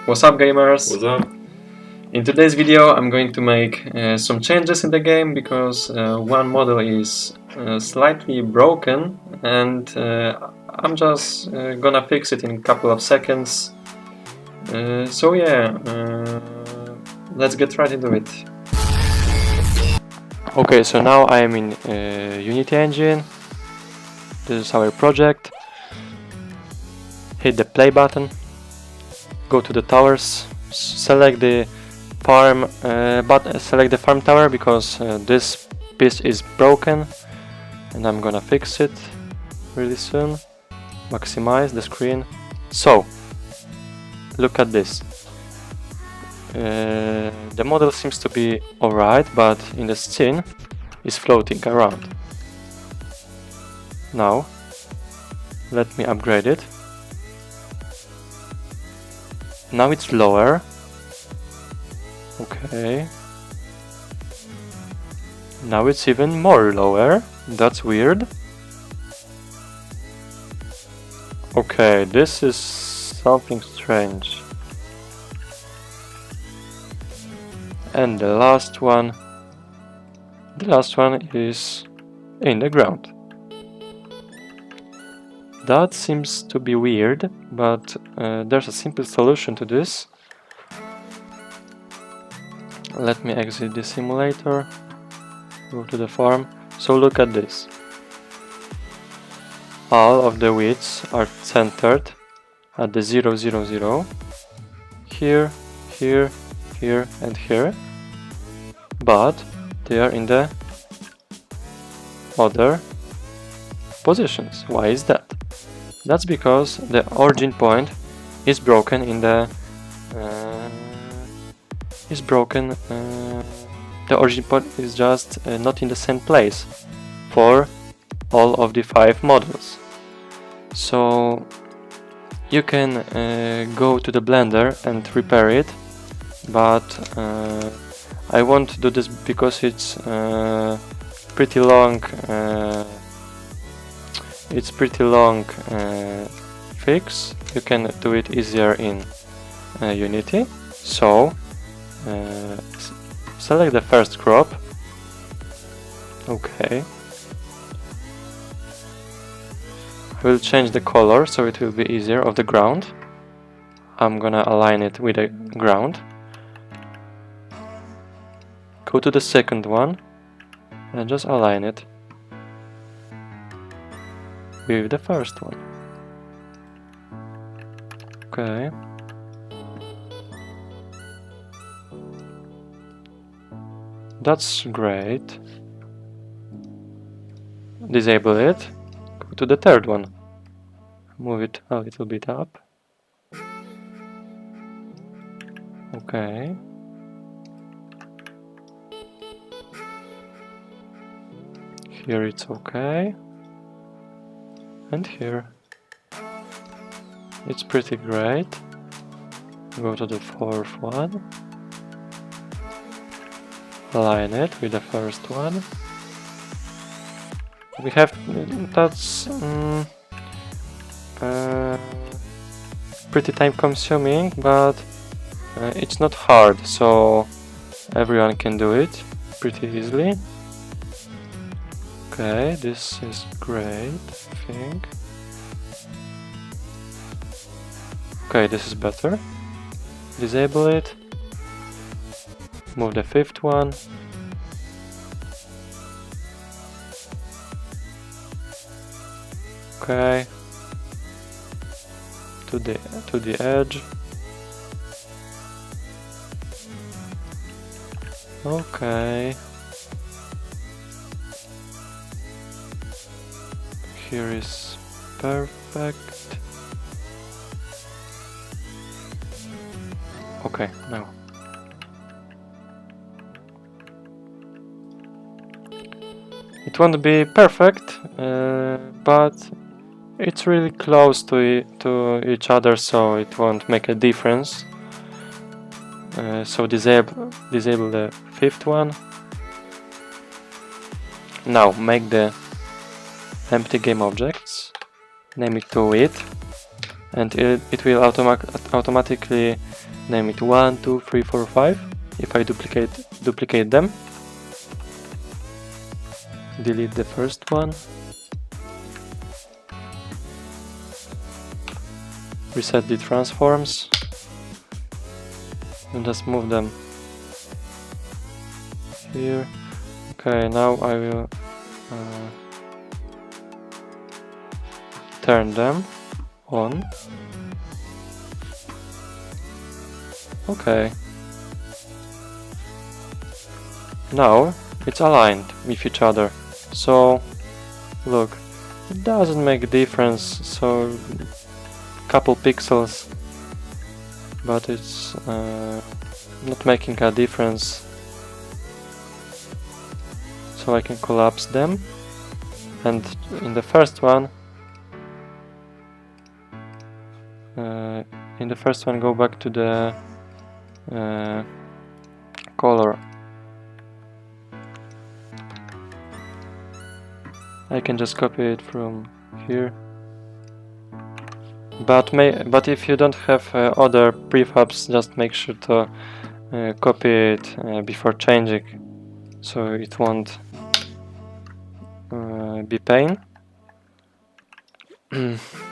What's up, gamers? What's up? In today's video I'm going to make some changes in the game because one model is slightly broken, and I'm just gonna fix it in a couple of seconds. So yeah, let's get right into it. Okay, so now I am in Unity engine. This is our project. Hit the play button, go to the towers, select the farm select the farm tower because this piece is broken, and I'm gonna fix it really soon. Maximize the screen. So look at this. The model seems to be alright, but in the scene is floating around. Now let me upgrade it. Now it's lower. Okay. Now it's even more lower. That's weird. Okay, this is something strange. And the last one is in the ground. That seems to be weird, but there's a simple solution to this. Let me exit the simulator, go to the farm. So look at this. All of the widths are centered at the 0, 0, 0. Here, here, here, and here. But they are in the other positions. Why is that? That's because the origin point is broken in the the origin point is just not in the same place for all of the 5 models. So you can go to the Blender and repair it, but I won't do this because it's pretty long. It's pretty long fix. You can do it easier in Unity. So select the first crop. Okay. I will change the color so it will be easier of the ground. I'm gonna align it with the ground. Go to the second one and just align it with the first one. Okay. That's great. Disable it. Go to the third one. Move it a little bit up. Okay. Here it's okay. And here. It's pretty great. Go to the fourth one. Align it with the first one. We have that's pretty time consuming, but it's not hard, so everyone can do it pretty easily. Okay, this is great, I think. Okay, this is better. Disable it. Move the fifth one. Okay. To the edge. Okay. Here is perfect. Okay, now. It won't be perfect, but it's really close to each other, so it won't make a difference. So disable the fifth one. Now make the empty game objects. Name it to width. and it will automatically name it 1, 2, 3, 4, 5 if I duplicate them. Delete the first one. Reset the transforms and just move them here. Okay, now I will turn them on. Okay. Now it's aligned with each other. So look, it doesn't make a difference. So couple pixels, but it's not making a difference. So I can collapse them, and in the first one go back to the color. I can just copy it from here. But if you don't have other prefabs, just make sure to copy it before changing, so it won't be pain.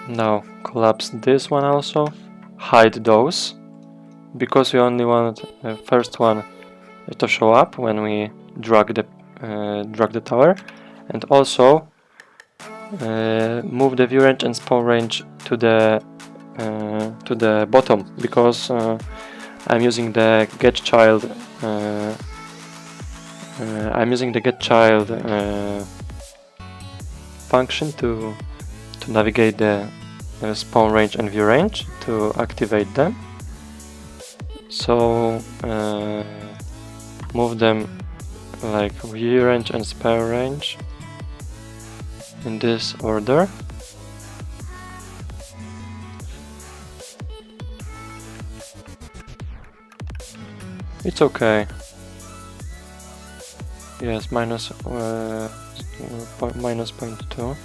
Now collapse this one also, hide those, because we only want the first one to show up when we drag the tower, and also move the view range and spawn range to the bottom, because I'm using the get child function to navigate the spawn range and view range to activate them. So move them like view range and spawn range in this order. It's okay. Yes, minus 0.2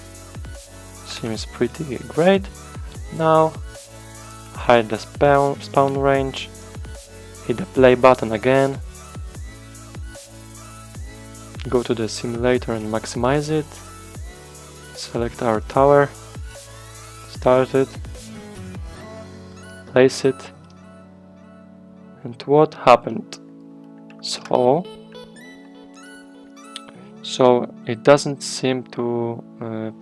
seems pretty great. Now hide the spawn range, hit the play button again, go to the simulator and maximize it, select our tower, start it, place it, and what happened? So it doesn't seem to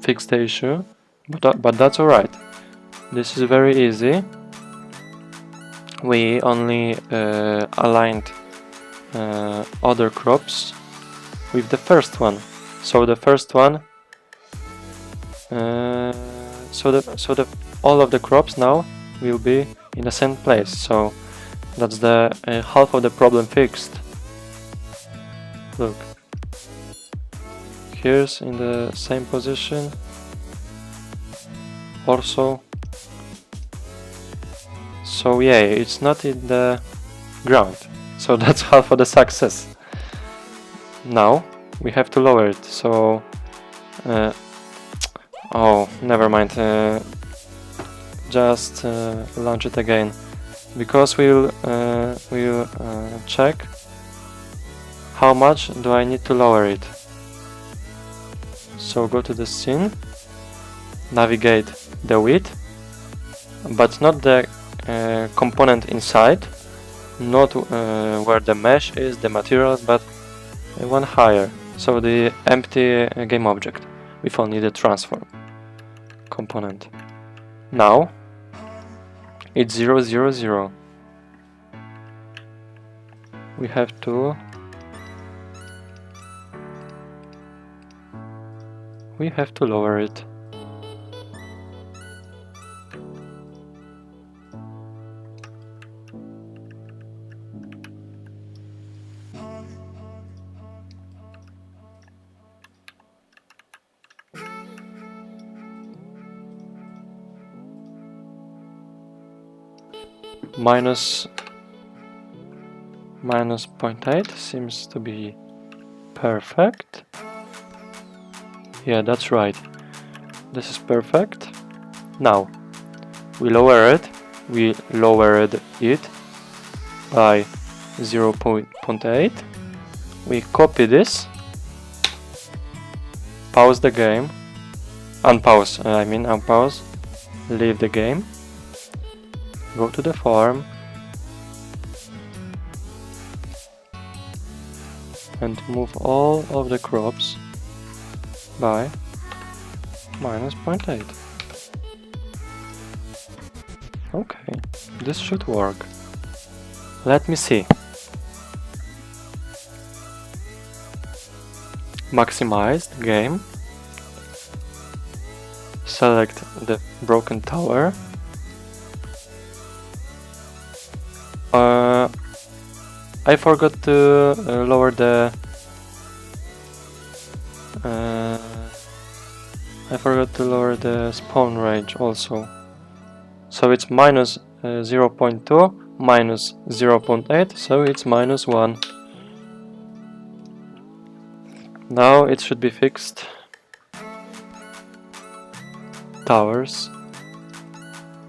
fix the issue, but that's alright. This is very easy. We only aligned other crops with the first one. So the first one, all of the crops now will be in the same place. So that's the half of the problem fixed. Look, here's in the same position. Also, so yeah, it's not in the ground. So that's half of the success. Now we have to lower it. So, oh, never mind. Just launch it again, because we'll check how much do I need to lower it. So go to the scene, navigate the width, but not the component inside, not where the mesh is, the materials, but one higher. So the empty game object with only the transform component. Now it's 0, 0, 0. We have to lower it. Minus 0.8 seems to be perfect. Yeah, that's right. This is perfect. Now we lowered it by 0.8. We copy this, pause the game, unpause, leave the game, go to the farm, and move all of the crops by minus 0.8. Okay, this should work. Let me see. Maximize the game. Select the broken tower. I forgot to lower the spawn range also. So it's minus 0.2 minus 0.8, so it's minus 1. Now it should be fixed. Towers.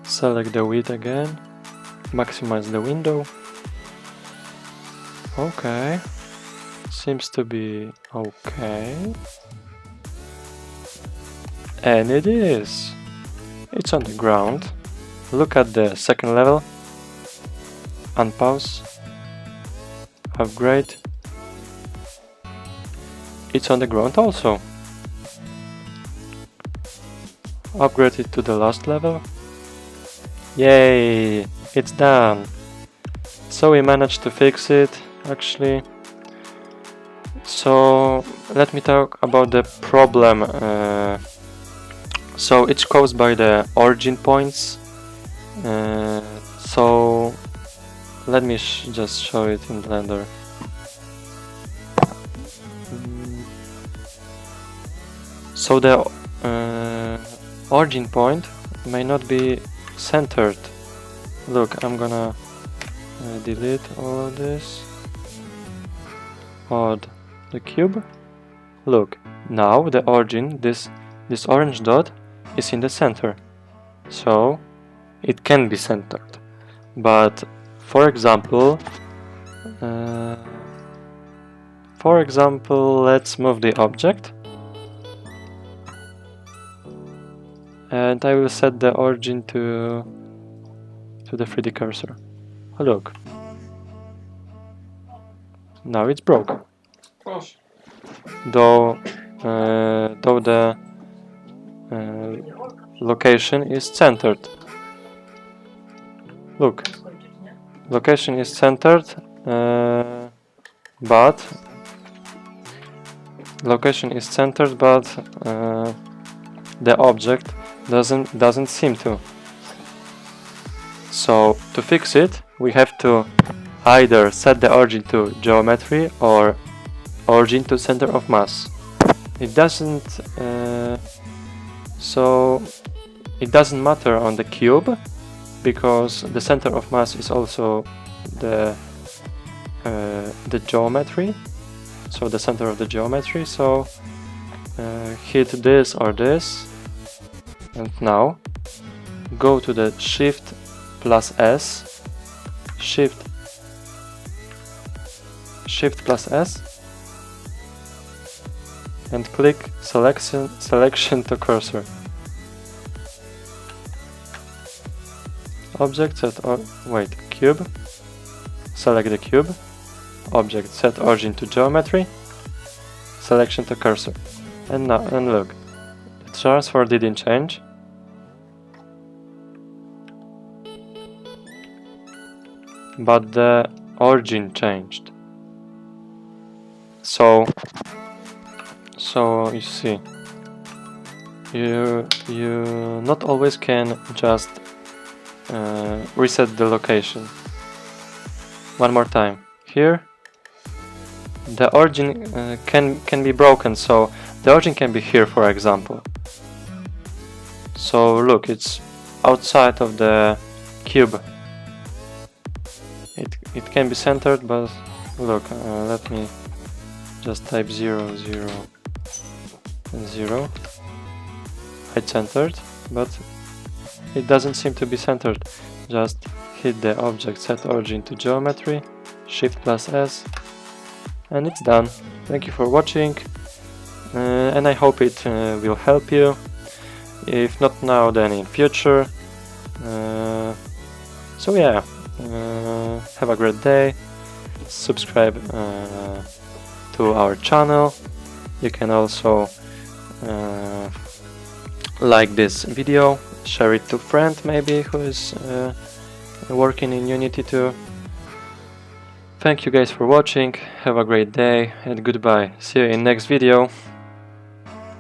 Select the width again. Maximize the window. Okay. Seems to be okay. And it is. It's on the ground. Look at the second level. Unpause. Upgrade. It's on the ground also. Upgrade it to the last level. Yay! It's done. So we managed to fix it, actually. So let me talk about the problem. So it's caused by the origin points. So let me just show it in Blender. So the origin point may not be centered. Look, I'm gonna delete all of this. Add the cube. Look, now the origin, this orange dot, is in the center. So it can be centered. But for example, let's move the object. And I will set the origin to the 3D cursor. Oh, look. Now it's broke. Though the location is centered. Look. Location is centered, but the object doesn't seem to. So to fix it, we have to either set the origin to geometry or origin to center of mass. It doesn't matter on the cube, because the center of mass is also the geometry, so the center of the geometry. So hit this or this, and now go to the Shift plus S, Shift plus S, and click selection to cursor. Object set cube. Select the cube. Object set origin to geometry. Selection to cursor. And now, and look, the transfer didn't change. But the origin changed. So you see, you not always can just reset the location. One more time. Here, the origin can be broken. So the origin can be here, for example. So look, it's outside of the cube. It can be centered, but look, let me just type 0, 0, and 0. It's centered, but it doesn't seem to be centered. Just hit the object set origin to geometry, Shift plus S, and it's done. Thank you for watching, and I hope it will help you. If not now, then in future. So yeah, have a great day. Subscribe to our channel. You can also like this video, share it to a friend maybe who is working in Unity too. Thank you guys for watching, have a great day and goodbye. See you in next video.